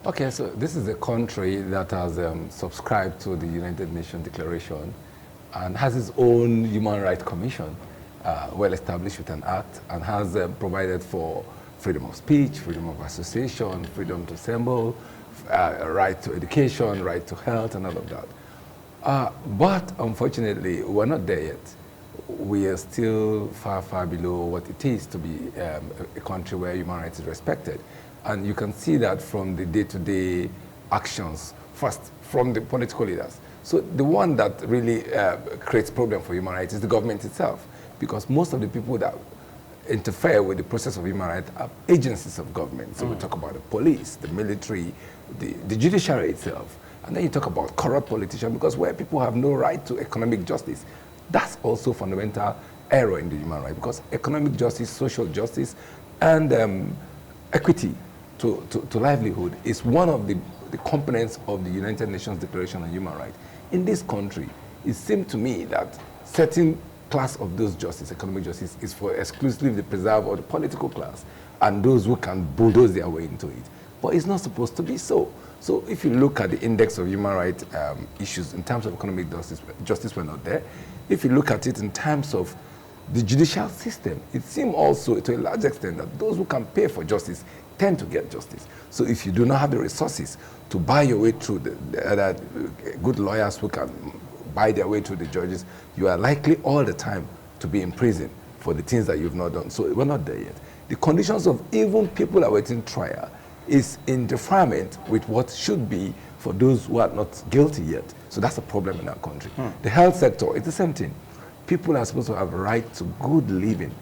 Okay, so this is a country that has subscribed to the United Nations Declaration and has its own Human Rights Commission, well established with an act, and has provided for freedom of speech, freedom of association, freedom to assemble, right to education, right to health, and all of that. But unfortunately, we're not there yet. We are still far, far below what it is to be a country where human rights is respected. And you can see that from the day-to-day actions, first from the political leaders. So the one that really creates problem for human rights is the government itself, because most of the people that interfere with the process of human rights are agencies of government. So we talk about the police, the military, the judiciary itself. And then you talk about corrupt politicians, because where people have no right to economic justice, that's also fundamental error in the human right, because economic justice, social justice, and equity to livelihood is one of the components of the United Nations Declaration on Human Rights. In this country, it seemed to me that certain class of those justice, economic justice, is for exclusively the preserve of the political class and those who can bulldoze their way into it. But it's not supposed to be so. So if you look at the index of human rights issues in terms of economic justice were not there. If you look at it in terms of the judicial system, it seems also to a large extent that those who can pay for justice tend to get justice. So if you do not have the resources to buy your way through the other good lawyers who can buy their way through the judges, you are likely all the time to be in prison for the things that you've not done. So we're not there yet. The conditions of even people awaiting trial is in defilement with what should be for those who are not guilty yet. So that's a problem in our country. The health sector, it's the same thing. People are supposed to have a right to good living,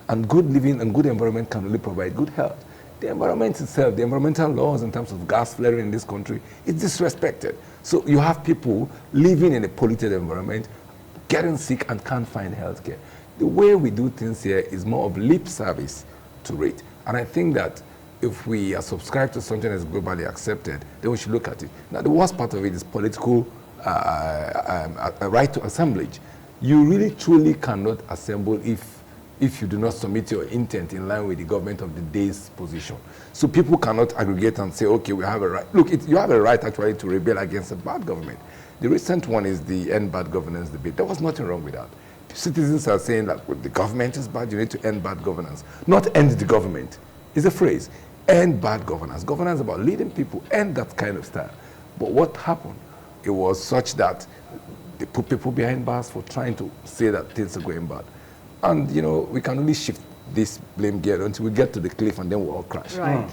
and good living and good environment can only provide good health. The environment itself, the environmental laws in terms of gas flaring in this country is disrespected. So you have people living in a polluted environment, getting sick and can't find health care. The way we do things here is more of lip service to it. And I think that if we are subscribed to something that's globally accepted, then we should look at it. Now, the worst part of it is political right to assemblage. You really truly cannot assemble if you do not submit your intent in line with the government of the day's position. So people cannot aggregate and say, okay, we have a right. Look, you have a right actually to rebel against a bad government. The recent one is the End Bad Governance debate. There was nothing wrong with that. Citizens are saying that well, the government is bad, you need to end bad governance. Not end the government. It's a phrase. End bad governance. Governance is about leading people, end that kind of style. But what happened? It was such that they put people behind bars for trying to say that things are going bad. And, you know, we can only shift this blame gear until we get to the cliff and then we'll all crash. Right.